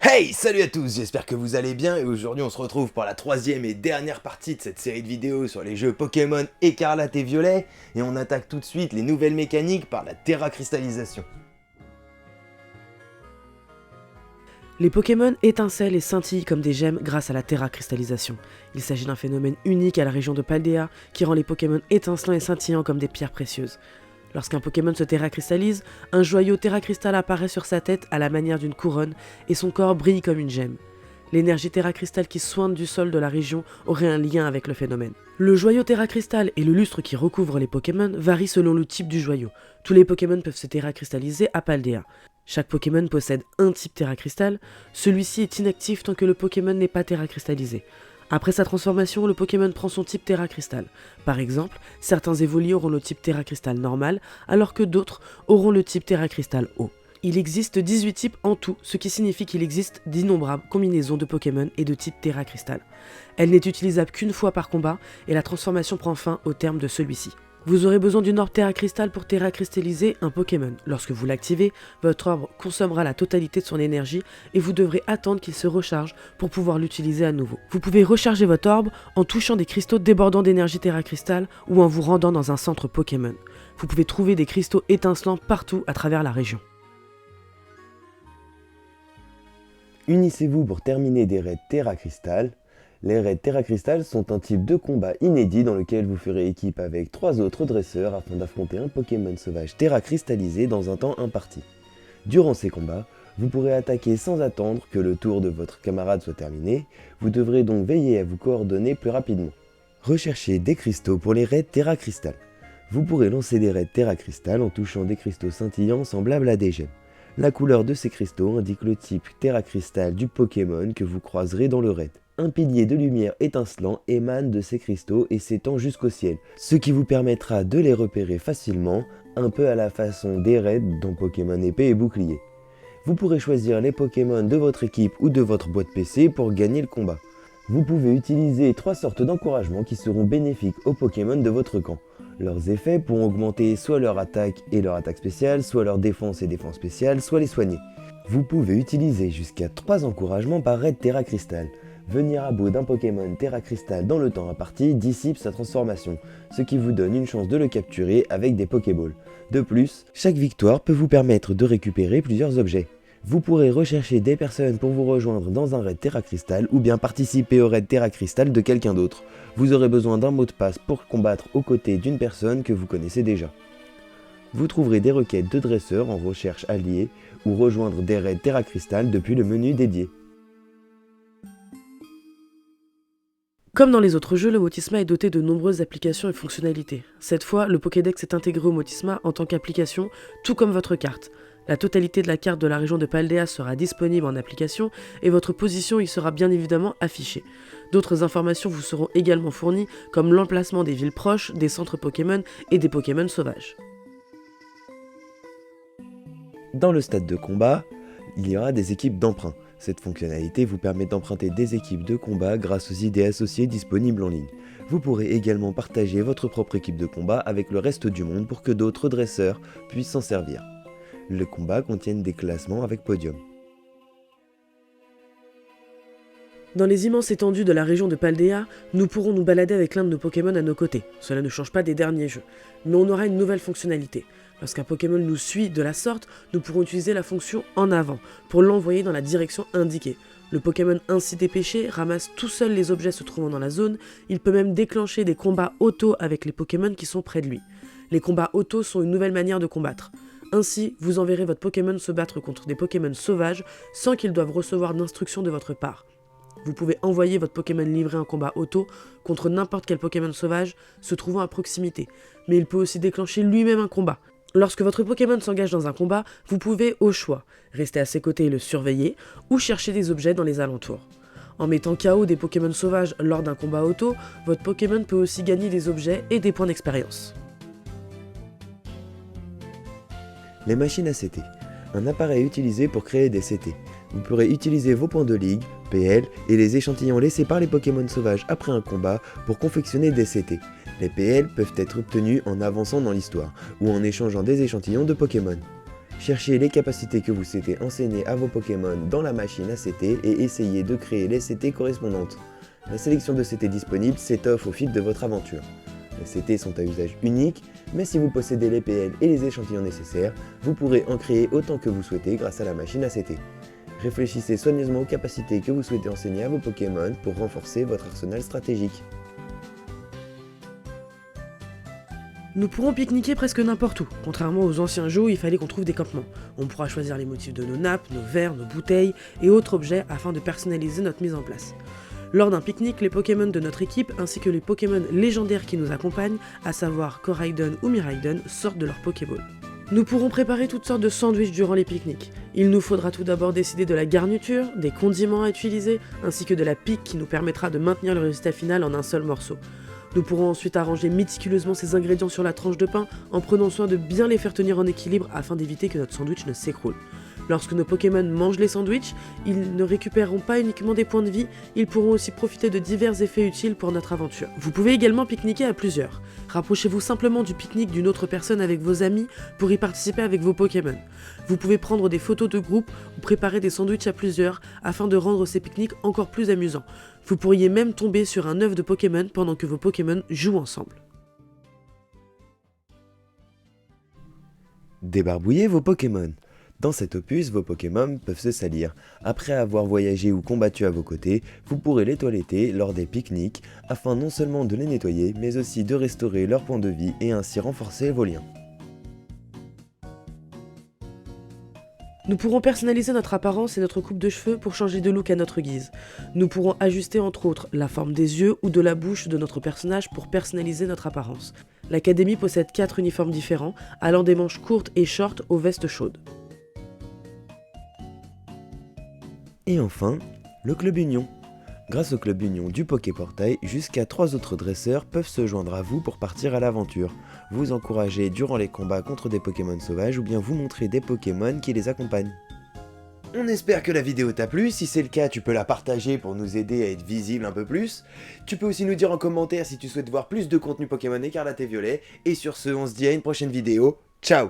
Hey, salut à tous, j'espère que vous allez bien et aujourd'hui on se retrouve pour la troisième et dernière partie de cette série de vidéos sur les jeux Pokémon Écarlate et Violet et on attaque tout de suite les nouvelles mécaniques par la terracristallisation. Les Pokémon étincellent et scintillent comme des gemmes grâce à la terracristallisation. Il s'agit d'un phénomène unique à la région de Paldea qui rend les Pokémon étincelants et scintillants comme des pierres précieuses. Lorsqu'un Pokémon se terracristallise, un joyau terracristal apparaît sur sa tête à la manière d'une couronne et son corps brille comme une gemme. L'énergie terracristal qui sointe du sol de la région aurait un lien avec le phénomène. Le joyau terracristal et le lustre qui recouvre les Pokémon varient selon le type du joyau. Tous les Pokémon peuvent se terracristalliser à Paldea. Chaque Pokémon possède un type terracristal, celui-ci est inactif tant que le Pokémon n'est pas terracristallisé. Après sa transformation, le Pokémon prend son type terracristal. Par exemple, certains évolis auront le type terracristal normal, alors que d'autres auront le type terracristal haut. Il existe 18 types en tout, ce qui signifie qu'il existe d'innombrables combinaisons de Pokémon et de type terracristal. Elle n'est utilisable qu'une fois par combat, et la transformation prend fin au terme de celui-ci. Vous aurez besoin d'une orbe terracristal pour terracristalliser un Pokémon. Lorsque vous l'activez, votre orbe consommera la totalité de son énergie et vous devrez attendre qu'il se recharge pour pouvoir l'utiliser à nouveau. Vous pouvez recharger votre orbe en touchant des cristaux débordant d'énergie terracristal ou en vous rendant dans un centre Pokémon. Vous pouvez trouver des cristaux étincelants partout à travers la région. Unissez-vous pour terminer des raids terracristal. Les raids terracristal sont un type de combat inédit dans lequel vous ferez équipe avec 3 autres dresseurs afin d'affronter un Pokémon sauvage terracristallisé dans un temps imparti. Durant ces combats, vous pourrez attaquer sans attendre que le tour de votre camarade soit terminé, vous devrez donc veiller à vous coordonner plus rapidement. Recherchez des cristaux pour les raids terracristal. Vous pourrez lancer des raids terracristal en touchant des cristaux scintillants semblables à des gemmes. La couleur de ces cristaux indique le type terracristal du Pokémon que vous croiserez dans le raid. Un pilier de lumière étincelant émane de ces cristaux et s'étend jusqu'au ciel, ce qui vous permettra de les repérer facilement, un peu à la façon des raids dans Pokémon épée et bouclier. Vous pourrez choisir les Pokémon de votre équipe ou de votre boîte PC pour gagner le combat. Vous pouvez utiliser 3 sortes d'encouragements qui seront bénéfiques aux Pokémon de votre camp. Leurs effets pourront augmenter soit leur attaque et leur attaque spéciale, soit leur défense et défense spéciale, soit les soigner. Vous pouvez utiliser jusqu'à 3 encouragements par raid terracristal. Venir à bout d'un Pokémon terracristal dans le temps imparti dissipe sa transformation, ce qui vous donne une chance de le capturer avec des Pokéballs. De plus, chaque victoire peut vous permettre de récupérer plusieurs objets. Vous pourrez rechercher des personnes pour vous rejoindre dans un raid terracristal ou bien participer au raid terracristal de quelqu'un d'autre. Vous aurez besoin d'un mot de passe pour combattre aux côtés d'une personne que vous connaissez déjà. Vous trouverez des requêtes de dresseurs en recherche alliée ou rejoindre des raids terracristal depuis le menu dédié. Comme dans les autres jeux, le Motisma est doté de nombreuses applications et fonctionnalités. Cette fois, le Pokédex est intégré au Motisma en tant qu'application, tout comme votre carte. La totalité de la carte de la région de Paldea sera disponible en application et votre position y sera bien évidemment affichée. D'autres informations vous seront également fournies, comme l'emplacement des villes proches, des centres Pokémon et des Pokémon sauvages. Dans le stade de combat, il y aura des équipes d'emprunt. Cette fonctionnalité vous permet d'emprunter des équipes de combat grâce aux idées associées disponibles en ligne. Vous pourrez également partager votre propre équipe de combat avec le reste du monde pour que d'autres dresseurs puissent s'en servir. Les combats contiennent des classements avec podium. Dans les immenses étendues de la région de Paldea, nous pourrons nous balader avec l'un de nos Pokémon à nos côtés. Cela ne change pas des derniers jeux, mais on aura une nouvelle fonctionnalité. Lorsqu'un Pokémon nous suit de la sorte, nous pourrons utiliser la fonction en avant pour l'envoyer dans la direction indiquée. Le Pokémon ainsi dépêché ramasse tout seul les objets se trouvant dans la zone, il peut même déclencher des combats auto avec les Pokémon qui sont près de lui. Les combats auto sont une nouvelle manière de combattre. Ainsi, vous enverrez votre Pokémon se battre contre des Pokémon sauvages sans qu'ils doivent recevoir d'instructions de votre part. Vous pouvez envoyer votre Pokémon livrer un combat auto contre n'importe quel Pokémon sauvage se trouvant à proximité, mais il peut aussi déclencher lui-même un combat. Lorsque votre Pokémon s'engage dans un combat, vous pouvez, au choix, rester à ses côtés et le surveiller, ou chercher des objets dans les alentours. En mettant KO des Pokémon sauvages lors d'un combat auto, votre Pokémon peut aussi gagner des objets et des points d'expérience. Les machines à CT. Un appareil utilisé pour créer des CT. Vous pourrez utiliser vos points de ligue, PL, et les échantillons laissés par les Pokémon sauvages après un combat pour confectionner des CT. Les PL peuvent être obtenus en avançant dans l'histoire, ou en échangeant des échantillons de Pokémon. Cherchez les capacités que vous souhaitez enseigner à vos Pokémon dans la machine à CT et essayez de créer les CT correspondantes. La sélection de CT disponibles s'étoffe au fil de votre aventure. Les CT sont à usage unique, mais si vous possédez les PL et les échantillons nécessaires, vous pourrez en créer autant que vous souhaitez grâce à la machine à CT. Réfléchissez soigneusement aux capacités que vous souhaitez enseigner à vos Pokémon pour renforcer votre arsenal stratégique. Nous pourrons pique-niquer presque n'importe où, contrairement aux anciens jeux où il fallait qu'on trouve des campements. On pourra choisir les motifs de nos nappes, nos verres, nos bouteilles et autres objets afin de personnaliser notre mise en place. Lors d'un pique-nique, les Pokémon de notre équipe ainsi que les Pokémon légendaires qui nous accompagnent, à savoir Koraidon ou Miraidon, sortent de leur Pokéball. Nous pourrons préparer toutes sortes de sandwichs durant les pique-niques. Il nous faudra tout d'abord décider de la garniture, des condiments à utiliser, ainsi que de la pique qui nous permettra de maintenir le résultat final en un seul morceau. Nous pourrons ensuite arranger méticuleusement ces ingrédients sur la tranche de pain en prenant soin de bien les faire tenir en équilibre afin d'éviter que notre sandwich ne s'écroule. Lorsque nos Pokémon mangent les sandwichs, ils ne récupéreront pas uniquement des points de vie, ils pourront aussi profiter de divers effets utiles pour notre aventure. Vous pouvez également pique-niquer à plusieurs. Rapprochez-vous simplement du pique-nique d'une autre personne avec vos amis pour y participer avec vos Pokémon. Vous pouvez prendre des photos de groupe ou préparer des sandwichs à plusieurs afin de rendre ces pique-niques encore plus amusants. Vous pourriez même tomber sur un œuf de Pokémon pendant que vos Pokémon jouent ensemble. Débarbouillez vos Pokémon. Dans cet opus, vos Pokémon peuvent se salir. Après avoir voyagé ou combattu à vos côtés, vous pourrez les toiletter lors des pique-niques afin non seulement de les nettoyer, mais aussi de restaurer leur point de vie et ainsi renforcer vos liens. Nous pourrons personnaliser notre apparence et notre coupe de cheveux pour changer de look à notre guise. Nous pourrons ajuster entre autres la forme des yeux ou de la bouche de notre personnage pour personnaliser notre apparence. L'Académie possède 4 uniformes différents, allant des manches courtes et shorts aux vestes chaudes. Et enfin, le Club Union. Grâce au Club Union du Poképortail, jusqu'à 3 autres dresseurs peuvent se joindre à vous pour partir à l'aventure, vous encourager durant les combats contre des Pokémon sauvages ou bien vous montrer des Pokémon qui les accompagnent. On espère que la vidéo t'a plu, si c'est le cas tu peux la partager pour nous aider à être visible un peu plus. Tu peux aussi nous dire en commentaire si tu souhaites voir plus de contenu Pokémon Écarlate et Violet, et sur ce on se dit à une prochaine vidéo, ciao!